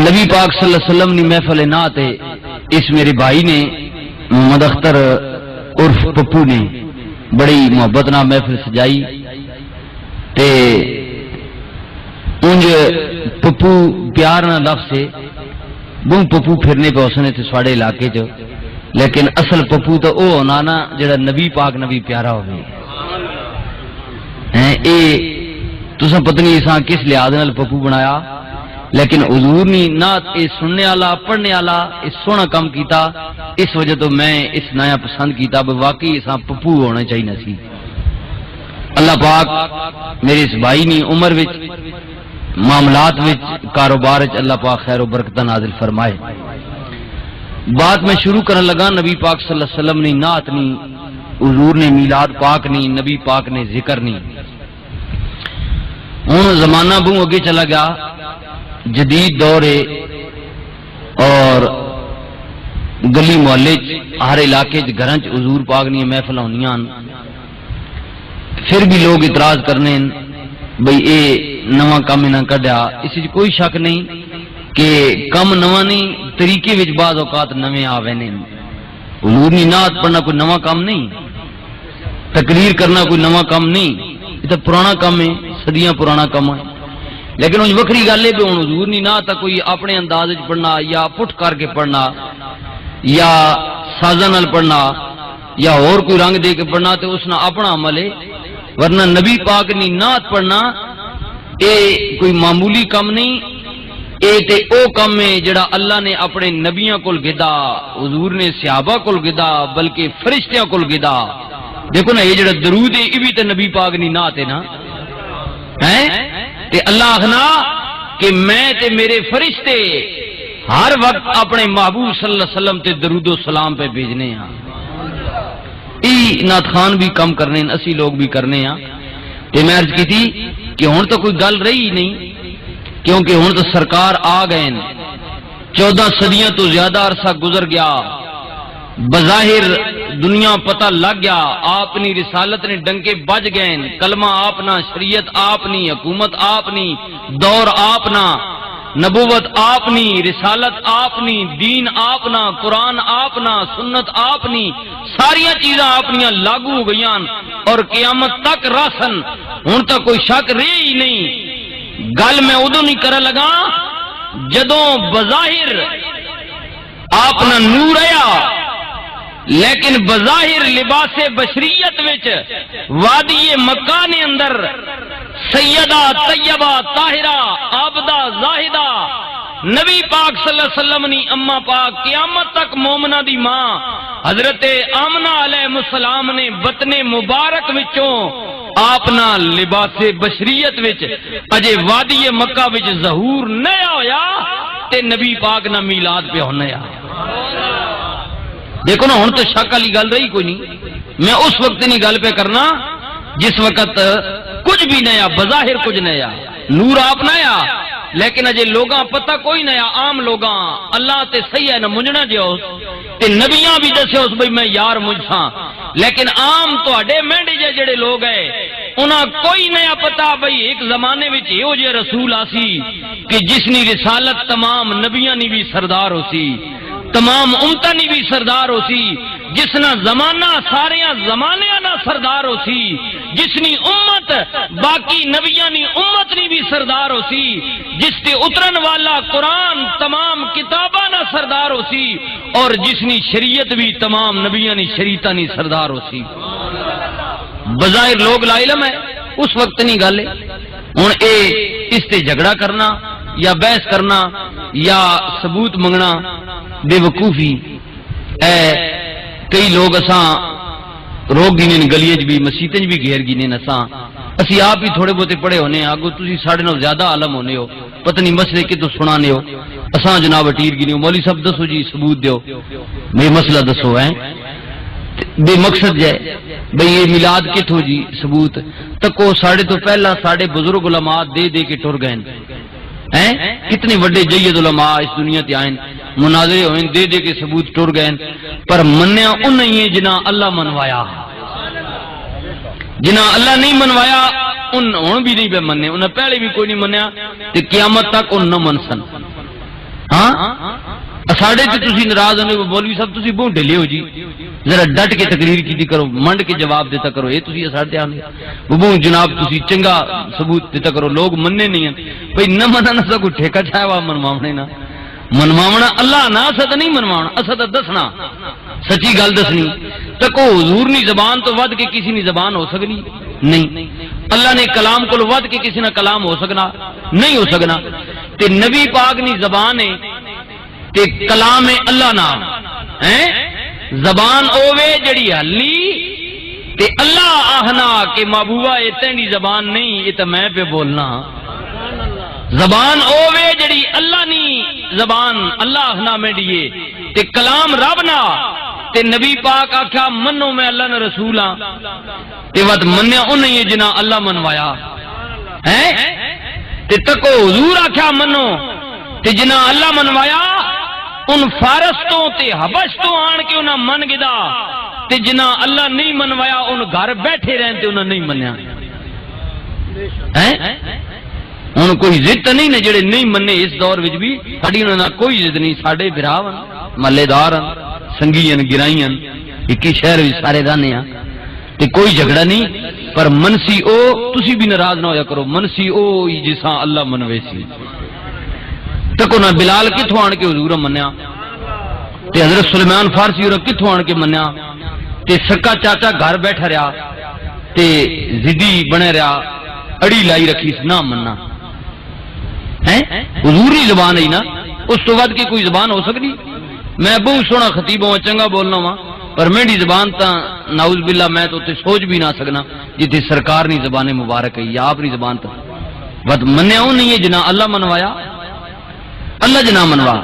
نبی پاک صلی اللہ علیہ وسلم نے محفل نعت اس میرے بھائی نے محمد اختر عرف پپو نے بڑی محبت نہ محفل سجائی تے انج پپو پیار نہ لفظ سے بوں پپو پھرنے پہ اس نے تے ساڑے علاقے چ، لیکن اصل پپو تو او ہونا نا جڑا نبی پاک نبی پیارا ہوگی اے تساں پتہ نہیں اساں کس لحاظ نال پپو بنایا، لیکن حضور نے نعت سننے والا پڑھنے والا اس سونا کام کیتا، اس وجہ تو میں اس نیا پسند کیتا کہ واقعی اساں پپو ہونا چاہیے سی۔ اللہ پاک میرے اس بھائی نے عمر وچ معاملات وچ کاروبار وچ اللہ پاک خیر و برکت نازل فرمائے۔ بات میں شروع کرنے لگا نبی پاک صلی اللہ علیہ وسلم نے نعت نہیں، حضور نے میلاد پاک نہیں، نبی پاک نے ذکر نہیں۔ ہوں زمانہ بوں اگے چلا گیا، جدید دور ہے اور گلی محلے ہر علاقے گھراں حضور پاک نے محفل ہونیاں، پھر بھی لوگ اعتراض کرنے بھئی اے نواں کام نہ کڈیا۔ اس کوئی شک نہیں کہ کم نواں نہیں، طریقے وچ بعض اوقات نویں آوے نے۔ حضور نے نعت پڑھنا کوئی نواں کام نہیں، تقریر کرنا کوئی نواں کام نہیں، یہ تو پرانا کام ہے، صدیاں پرانا کام ہے۔ لیکن ان وکری گل ہے کہ ہن حضور نے نعت کوئی اپنے انداز وچ پڑھنا یا پٹھ کر کے پڑھنا یا سازاں نال پڑھنا یا اور کوئی رنگ دے کے پڑھنا تے اس نال اپنا عمل ہے، ورنہ نبی پاک نے نعت پڑھنا اے کوئی معمولی کام نہیں، اے تے او کام ہے جڑا اللہ نے اپنے نبیاں کول گدا، حضور نے صحابہ کول گدا، بلکہ فرشتیاں کول گدا۔ دیکھو نا یہ جڑا درود ہے یہ بھی تے نبی پاک دی نعت ہے نا، ہیں تے اللہ آخنا کہ میں تے میرے فرشتے ہر وقت اپنے محبوب صلی اللہ علیہ وسلم تے درود و سلام پہ بھیجنے ہیں۔ ای نعت خان بھی کم کرنے ہیں، اسی لوگ بھی کرنے ہیں۔ تے میں عرض کی تھی کہ ہن تو کوئی گل رہی نہیں، کیونکہ ہن تو سرکار آ گئے، 14 صدیاں تو زیادہ عرصہ گزر گیا، بظاہر دنیا پتہ لگ گیا، آپ نی رسالت نے ڈنکے بج گئے، کلمہ آپنا، شریعت آپنی، حکومت آپنی، دور آپنا، نبوت آپنی، رسالت آپنی، دین آپنا، قرآن آپنا، سنت آپنی، ساریاں چیزاں آپنیاں لاگو ہو گئیاں اور قیامت تک راسن۔ ہن تک کوئی شک رہی ہی نہیں۔ گل میں ادو نہیں کر لگا جدوں بظاہر آپنا نور آیا، لیکن بظاہر لباس بشریت وچ وادی مکہ نے اندر سیدہ طیبہ طاہرہ عابدہ زاہدہ نبی پاک صلی اللہ علیہ وسلم نی اما پاک قیامت تک مومنہ دی ماں حضرت آمنہ علیہ السلام نے بطن مبارک وچوں آپنا لباس بشریت وچ اجے وادی مکہ وچ ظہور نیا ہویا تے نبی پاک نہ میلاد پہ ہونا۔ دیکھو نا ہن تو شک والی گل رہی کوئی نہیں۔ میں اس وقت نہیں گل پہ کرنا جس وقت کچھ بھی نیا، بظاہر کچھ نیا، نور آپ نیا، لیکن اجے لوگاں پتہ کوئی نیا، عام لوگاں اللہ تے صحیح ہے نہ منجنا جیو تے نبیاں بھی دسے اس بھئی میں یار مجھساں، لیکن عام تواڈے مینڈے جڑے لوگ ہیں انہاں کوئی نیا پتا بھئی ایک زمانے وچ ایہو جے رسول آسی کہ جس نی رسالت تمام نبیاں نی بھی سردار ہو سی، تمام امتاں نی بھی سردار ہو سی، جس نہ زمانہ ساریاں زمانیاں نہ سردار ہو سی، جس نی امت باقی نبیاں نی امت نی بھی سردار ہو سی، جس تے اترن والا قرآن تمام کتاباں نہ سردار ہو سی، اور جس نی شریعت بھی تمام نبیاں نی شریعتاں نی سردار ہو سی۔ بظاہر لوگ لا علم ہے، اس وقت نہیں گل ہے۔ ہن اے اس تے جھگڑا کرنا یا بحث کرنا یا ثبوت منگنا بے وقوفی اے کئی لوگ اساں روک گینے گلیاں بھی مسیتیں بھی گھیر گینے اسی آپ بھی تھوڑے بہتے پڑھے ہونے آگو تسی ساڑھے نال زیادہ عالم ہونے ہو، پتہ نہیں مسئلے کی تو سنانے ہو، اساں جناب اٹیر گینے ہو، مولوی صاحب دسو جی ثبوت دیو، میں مسئلہ دسو ہے بے مقصد جائے بھئی یہ میلاد کت ہو جی ثبوت تکو ساڑھے تو پہلا ساڑھے بزرگ علماء دے دے کے ٹر گئے ہیں، کتنے وڈے جید علماء اس دنیا تے آئیں، مناظرے ہوئیں دے دے کے ثبوت ٹر گئے، پر منیا ان نہیں ہے جنہ اللہ منوایا، جنہ اللہ نہیں منوایا ان بھی نہیں پہ مننے، انہیں پہلے بھی کوئی نہیں منیا تے قیامت تک ان نہ منسن۔ ہاں ساڑے تے تسی ناراض ہونے مولوی صاحب تسی بہت ڈھلے ہو جی ذرا ڈٹ کے تقریر کی کرو منڈ کے جواب دیتا کرو یہ تسی ساڑے آنے وہ جناب تسی چنگا ثبوت دیتا کرو لوگ مننے نہیں ہیں بھئی نہ مننا نہ سا کوئی ٹھیکہ چھایا ہوا منواونے نہ منواونا اللہ نہ اسد نہیں منواونا اسد دسنا سچی گل دسنی تکو حضور نی زبان تو ود کے کسی نی زبان ہو سکنی نہیں اللہ نے کلام کو ود کے کسی نہ کلام ہو سکنا نہیں ہو سکنا تے نبی پاک نی زبان ہے تے کلام اللہ نام ہیں زبان اوے جڑی ہلی تے اللہ آہنا کہ محبوبہ یہ تیری زبان نہیں یہ تو میں پہ بولنا زبان اوے جڑی اللہ نی زبان اللہ آہنا میں دیئے تے کلام رب نا تے نبی پاک آکھا منو میں اللہ نے رسول ہاں تے وقت منیا انہیں جنا اللہ منوایا ہیں تے تکو حضور آکھا منو تے جنا اللہ منوایا ان فارستوں تے حبشتوں آن کے انہاں من گدا تے جنا اللہ نہیں منوایا ان گھر بیٹھے رہن تے انہاں نہیں منیا ان کوئی ضد نہیں نے جڑے نہیں مننے اس دور وچ بھی ساڈی انہاں نال کوئی ضد نہیں ساڈے بھراون محلے دار سنگیاں گرائیاں ایک ہی شہر وچ سارے رہنے ہاں تے کوئی جھگڑا نہیں پر منسی او تسی بھی ناراض نہ ہویا کرو منسی او جساں اللہ منوے سی تکو نہ بلال کتھوں آن کے حضور منیا تے حضرت سلیمان فارسی اور کتھوں آن کے منیا تے سکا چاچا گھر بیٹھا رہا تے زدی بنے رہا اڑی لائی رکھی نہ مننا ہیں حضور ہی زبان ہے نا اس تو بعد کی کوئی زبان ہو سکتی میں بہت سونا خطیب ہوں چنگا بولنا ہوا پر میری زبان تا نعوذ باللہ میں تو تے سوچ بھی نہ سکنا جتنے سرکار نی زبان مبارک ہے یا آپ نی زبان تا بد منیا ہوں نہیں ہے جنا اللہ منوایا اللہ جنا منوا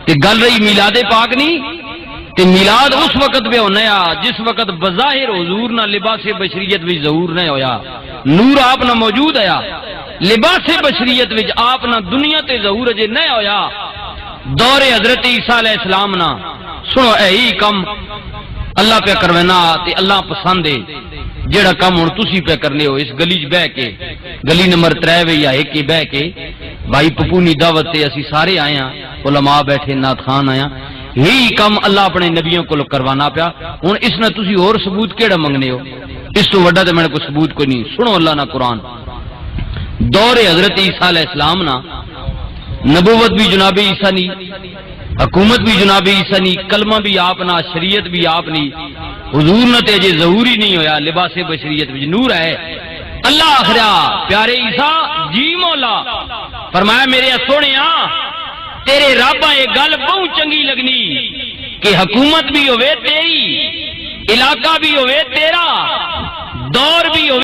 تے گل رہی میلاد پاک نہیں تے میلاد اس وقت پہ ہونا جس وقت بظاہر حضور نہ لباس بشریت بھی ظہور نہ ہویا نور آپ نہ موجود آیا لباس بشریت وچ آپ نہ دنیا تے ظہور اجے نہ ہویا دور حضرت عیسیٰ علیہ السلام نہ سنو اے ہی کم اللہ پہ کروینا تے اللہ پسند ہے جڑا کم ہن تسی پہ کرنے ہو اس گلی وچ بیٹھ کے گلی نمبر 3 یا 1 کے بیٹھ کے بھائی پپو نی دعوت تے اسی سارے آئے ہیں علماء بیٹھے نعت خان آیا یہی کم اللہ اپنے نبیوں کو کروانا پیا ہن اس نے تسی اور ثبوت کیڑا منگنے ہو اس تو وڈا تے میں کوئی ثبوت کوئی نہیں سنو اللہ نا قرآن دور حضرت عیسیٰ علیہ السلام نا نبوت بھی جناب عیسیٰ نی حکومت بھی جناب عیسیٰ نی کلمہ بھی آپ نا شریعت بھی آپ نی حضور نہ تے جے ظہوری نہیں ہویا لباس بشریت وچ نور ہے اللہ آخرا پیارے عیسیٰ جی مولا فرمایا میرے سونیا تیرے رب یہ گل بہت چنگی لگنی کہ حکومت بھی ہوئے تیری علاقہ بھی ہوئے تیرا دور بھی ہوئے